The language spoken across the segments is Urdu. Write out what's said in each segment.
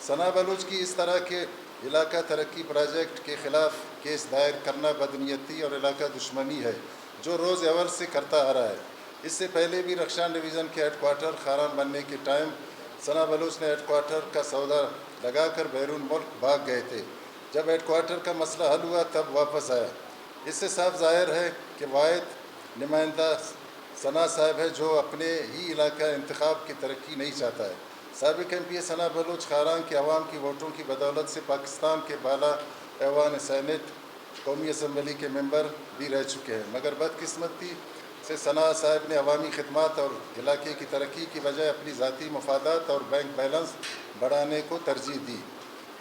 ثنا بلوچ کی اس طرح کے علاقہ ترقی پروجیکٹ کے خلاف کیس دائر کرنا بدنیتی اور علاقہ دشمنی ہے جو روز اول سے کرتا آ رہا ہے۔ اس سے پہلے بھی رخشان ڈویژن کے ہیڈ کوارٹر خاران بننے کے ٹائم ثنا بلوچ نے ہیڈ کوارٹر کا سودا لگا کر بیرون ملک بھاگ گئے تھے۔ جب ہیڈ کوارٹر کا مسئلہ حل ہوا تب واپس آیا۔ اس سے صاف ظاہر ہے کہ واحد نمائندہ ثنا صاحب ہے جو اپنے ہی علاقہ انتخاب کی ترقی نہیں چاہتا ہے۔ سابق ایم پی اے ثنا بلوچ خاران کے عوام کی ووٹوں کی بدولت سے پاکستان کے بالا ایوان سینٹ قومی اسمبلی کے ممبر بھی رہ چکے ہیں، مگر بدقسمتی سے ثنا صاحب نے عوامی خدمات اور علاقے کی ترقی کی بجائے اپنی ذاتی مفادات اور بینک بیلنس بڑھانے کو ترجیح دی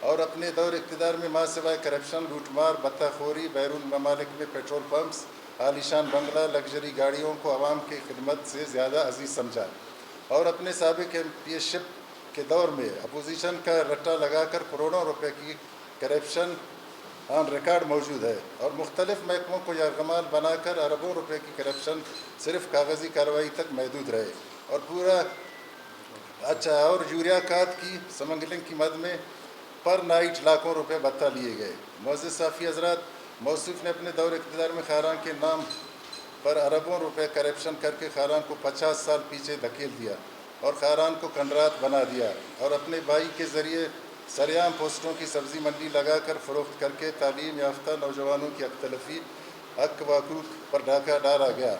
اور اپنے دور اقتدار میں ماں سوائے کرپشن، لوٹ مار، بتہ خوری، بیرون ممالک میں پیٹرول پمپس، عالیشان بنگلہ، لگژری گاڑیوں کو عوام کی خدمت سے زیادہ عزیز سمجھا اور اپنے سابق ایم پی اے شپ کے دور میں اپوزیشن کا رٹا لگا کر کروڑوں روپے کی کرپشن آن ریکارڈ موجود ہے اور مختلف محکموں کو یرغمال بنا کر اربوں روپے کی کرپشن صرف کاغذی کارروائی تک محدود رہے اور یوریا کھاد کی سمگلنگ کی مد میں پر نائٹ لاکھوں روپے بتہ لیے گئے۔ معزز صحافی حضرات، موصوف نے اپنے دور اقتدار میں خاران کے نام پر اربوں روپے کرپشن کر کے خاران کو 50 سال پیچھے دھکیل دیا اور خاران کو کنڈرات بنا دیا اور اپنے بھائی کے ذریعے سریعام پوسٹوں کی سبزی منڈی لگا کر فروخت کر کے تعلیم یافتہ نوجوانوں کی اختلافی حق و حقوق پر ڈاکہ ڈالا گیا،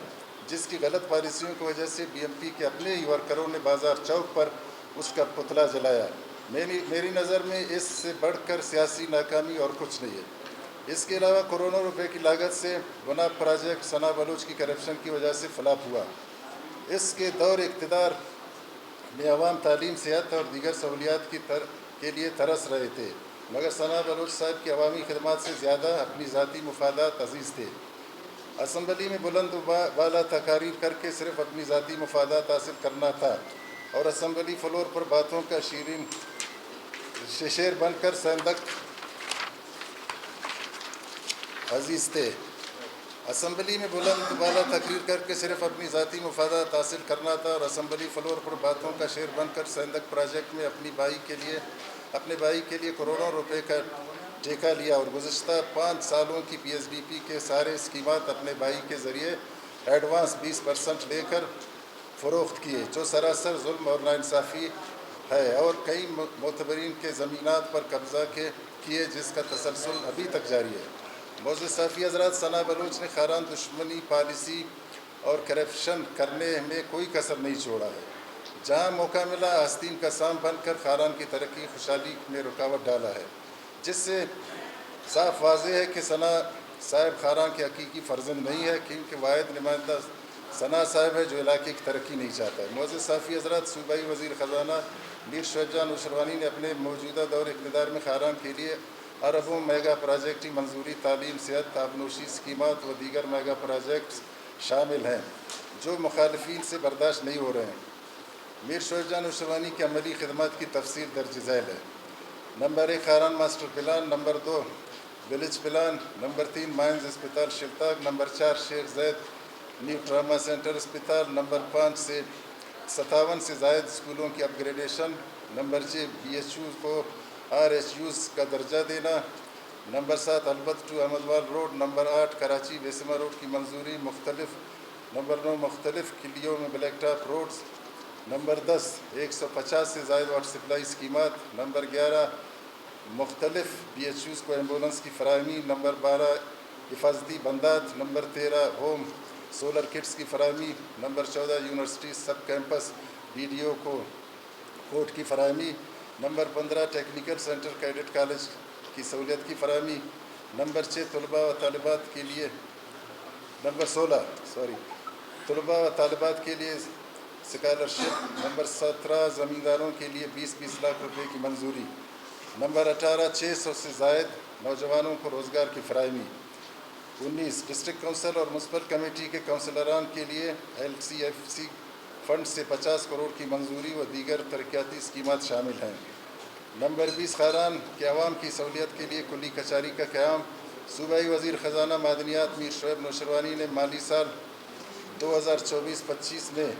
جس کی غلط پالیسیوں کی وجہ سے بی ایم پی کے اپنے ہی ورکروں نے بازار چوک پر اس کا پتلا جلایا۔ میری نظر میں اس سے بڑھ کر سیاسی ناکامی اور کچھ نہیں ہے۔ اس کے علاوہ کروڑوں روپے کی لاگت سے بنا پروجیکٹ ثنا بلوچ کی کرپشن کی وجہ سے فلاپ ہوا۔ اس کے دور اقتدار میں عوام تعلیم، صحت اور دیگر سہولیات کے لیے ترس رہے تھے، مگر ثنا بلوچ صاحب کی عوامی خدمات سے زیادہ اپنی ذاتی مفادات عزیز تھے۔ اسمبلی میں بلند و بالا تقاریر کر کے صرف اپنی ذاتی مفادات حاصل کرنا تھا اور اسمبلی فلور پر باتوں کا شیر بن کر سیندک عزیز تھے۔ اسمبلی میں بلند بالا تقریر کر کے صرف اپنی ذاتی مفادات حاصل کرنا تھا اور اسمبلی فلور پر باتوں کا شیر بن کر سیندک پروجیکٹ میں اپنے بھائی کے لیے کروڑوں روپے کا ٹھیکہ لیا اور گزشتہ 5 سالوں کی پی ایس ڈی پی کے سارے اسکیمات اپنے بھائی کے ذریعے ایڈوانس 20% لے کر فروخت کیے، جو سراسر ظلم اور ناانصافی ہے، اور کئی معتبرین کے زمینات پر قبضہ کیے، جس کا تسلسل ابھی تک جاری ہے۔ معزز صحافی حضرات، ثنا بلوچ نے خاران دشمنی پالیسی اور کرپشن کرنے میں کوئی کسر نہیں چھوڑا ہے۔ جہاں موقع ملا آستین کا سام بن کر خاران کی ترقی خوشحالی میں رکاوٹ ڈالا ہے، جس سے صاف واضح ہے کہ ثنا صاحب خاران کے حقیقی فرزند نہیں ہے، کیونکہ واحد نمائندہ ثنا صاحب ہے جو علاقے کی ترقی نہیں چاہتا ہے۔ معزز صحافی حضرات، صوبائی وزیر خزانہ میر شعیب جان نوشروانی نے اپنے موجودہ دور اقتدار میں خاران کے لیے اربوں میگا پروجیکٹ کی منظوری، تعلیم، صحت، آبنوشی اسکیمات و دیگر میگا پروجیکٹس شامل ہیں جو مخالفین سے برداشت نہیں ہو رہے ہیں۔ میر شعیب جان نوشروانی کی عملی خدمات کی تفصیل درج ذیل ہے۔ نمبر 1 خاران ماسٹر پلان، نمبر 2 ولیج پلان، نمبر 3 مائنز اسپتال شلتاگ، نمبر 4 Sheikh Zayed new trauma centre اسپتال، نمبر 5 سے 57 سے زائد اسکولوں کی اپ گریڈیشن، نمبر 6 بی ایچ یو کو آر ایچ یوز کا درجہ دینا، نمبر 7 البت ٹو احمدوال روڈ، نمبر 8 کراچی ویسما روڈ کی منظوری، نمبر 9 مختلف کلیوں میں بلیک ٹاپ روڈز، نمبر 10 150 سے زائد واٹر سپلائی اسکیمات، نمبر 11 مختلف بی ایچ یوز کو ایمبولینس کی فراہمی، نمبر 12 حفاظتی بندات، نمبر 13 ہوم سولر کٹس کی فراہمی، نمبر 14 یونیورسٹی سب کیمپس بی ڈی او کو کوٹ کی فراہمی، number 15 technical centre cadet college کی سہولیت کی فراہمی، نمبر 6 طلباء و طالبات کے لیے اسکالرشپ، نمبر 17 زمینداروں کے لیے 20 لاکھ روپے کی منظوری، نمبر 18 600 سے زائد نوجوانوں کو روزگار کی فراہمی، 19 ڈسٹرکٹ کونسل اور میونسپل کمیٹی کے کونسلران کے لیے L C F C fund سے 50 کروڑ کی منظوری و دیگر ترقیاتی اسکیمات شامل ہیں۔ نمبر 20 خاران کے عوام کی سہولیت کے لیے کلی کچہری کا قیام، صوبائی وزیر خزانہ معدنیات میر شعیب نوشروانی نے مالی سال 2024-25 میں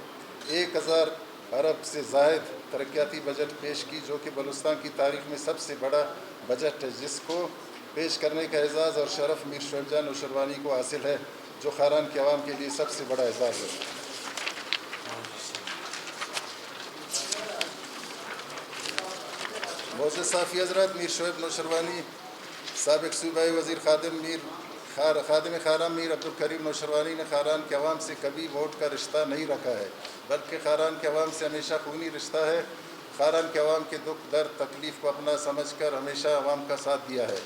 ارب سے زائد ترقیاتی بجٹ پیش کی، جو کہ بلوچستان کی تاریخ میں سب سے بڑا بجٹ ہے، جس کو پیش کرنے کا اعزاز اور شرف میر شعیب جان نوشروانی کو حاصل ہے، جو خاران کے عوام کے لیے سب سے بڑا اعزاز ہے۔ معزز صافی حضرات، میر شعیب نوشروانی سابق صوبائی وزیر خادم خاران میر عبدالکریم نوشروانی نے خاران کے عوام سے کبھی ووٹ کا رشتہ نہیں رکھا ہے، بلکہ خاران کے عوام سے ہمیشہ خونی رشتہ ہے۔ خاران کے عوام کے دکھ درد تکلیف کو اپنا سمجھ کر ہمیشہ عوام کا ساتھ دیا ہے۔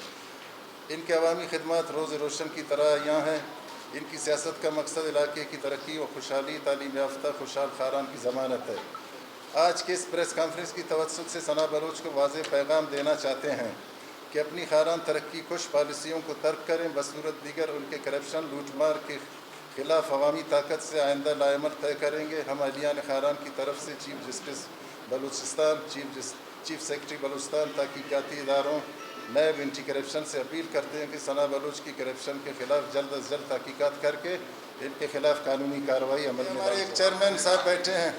ان کے عوامی خدمات روز روشن کی طرح یہاں ہیں۔ ان کی سیاست کا مقصد علاقے کی ترقی و خوشحالی، تعلیم یافتہ خوشحال خاران کی ضمانت ہے۔ آج کے اس پریس کانفرنس کی توسط سے ثنا بلوچ کو واضح پیغام دینا چاہتے ہیں کہ اپنی خاران ترقی کش پالیسیوں کو ترک کریں، بصورت دیگر ان کے کرپشن لوٹ مار کے خلاف عوامی طاقت سے آئندہ لائحہ طے کریں گے۔ ہم اہلیان خاران کی طرف سے chief justice Balochistan, chief secretary Balochistan, تحقیقاتی اداروں، نیب، اینٹی کرپشن سے اپیل کرتے ہیں کہ ثنا بلوچ کی کرپشن کے خلاف جلد از جلد تحقیقات کر کے ان کے خلاف قانونی کارروائی عمل میں ہمارے ایک چیئرمین صاحب بیٹھے ہیں،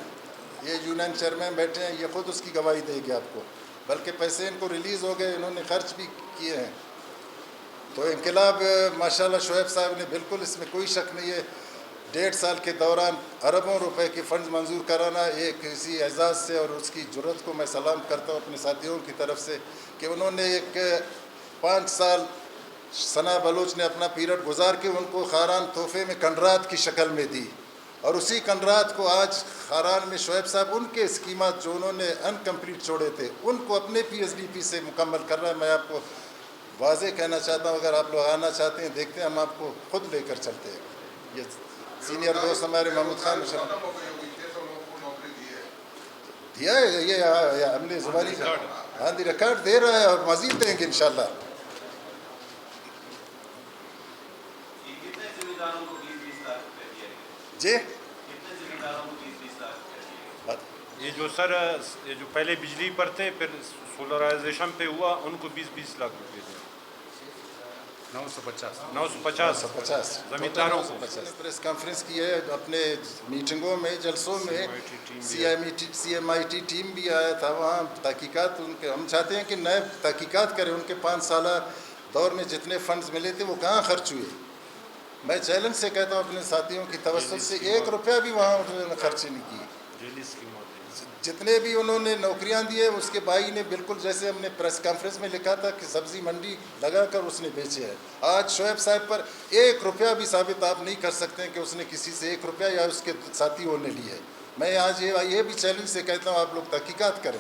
یہ یونین چیئرمین بیٹھے ہیں، یہ خود اس کی گواہی دے گے آپ کو، بلکہ پیسے ان کو ریلیز ہو گئے، انہوں نے خرچ بھی کیے ہیں۔ تو انقلاب ماشاءاللہ شعیب صاحب نے بالکل اس میں کوئی شک نہیں ہے، 1.5 سال کے دوران اربوں روپے کے فنڈز منظور کرانا ایک اسی اعزاز سے، اور اس کی جرأت کو میں سلام کرتا ہوں اپنے ساتھیوں کی طرف سے کہ انہوں نے ایک 5 سال ثنا بلوچ نے اپنا پیریڈ گزار کے ان کو خاران تحفے میں کنڈرات کی شکل میں دی، اور اسی کنڈرات کو آج خاران میں شعیب صاحب ان کے اسکیمات جو انہوں نے انکمپلیٹ چھوڑے تھے ان کو اپنے پی ایس ڈی پی سے مکمل کر رہا ہے۔ میں آپ کو واضح کہنا چاہتا ہوں، اگر آپ لوگ آنا چاہتے ہیں دیکھتے ہیں، ہم آپ کو خود لے کر چلتے ہیں۔ یہ سینئر دوست ہمارے محمود خان دیا ہے، یہ ہم نے زبانی ہاں دی ریکارڈ دے رہا ہے، اور مزید دیں گے انشاءاللہ۔ جی یہ جو سر یہ جو پہلے بجلی پر تھے پھر سولرائزیشن پہ ہوا، ان کو 20 لاکھ روپے دیا، 950 زمینداروں کو۔ پریس کانفرنس کی ہے اپنے میٹنگوں میں، جلسوں میں، C M I T team بھی آیا تھا وہاں، تحقیقات ان کے ہم چاہتے ہیں کہ نئے تحقیقات کریں، ان کے 5 سالہ دور میں جتنے فنڈز ملے تھے وہ کہاں خرچ ہوئے۔ میں چیلنج سے کہتا ہوں اپنے ساتھیوں کی توسط سے، 1 روپیہ بھی وہاں انہوں نے خرچ نہیں کی۔ جتنے بھی انہوں نے نوکریاں دی ہے اس کے بھائی نے بالکل جیسے ہم نے پریس کانفرنس میں لکھا تھا کہ سبزی منڈی لگا کر اس نے بیچے ہے۔ آج شعیب صاحب پر 1 روپیہ بھی ثابت آپ نہیں کر سکتے ہیں کہ اس نے کسی سے 1 روپیہ یا اس کے ساتھیوں نے لی ہے۔ میں آج یہ بھی چیلنج سے کہتا ہوں آپ لوگ تحقیقات کریں۔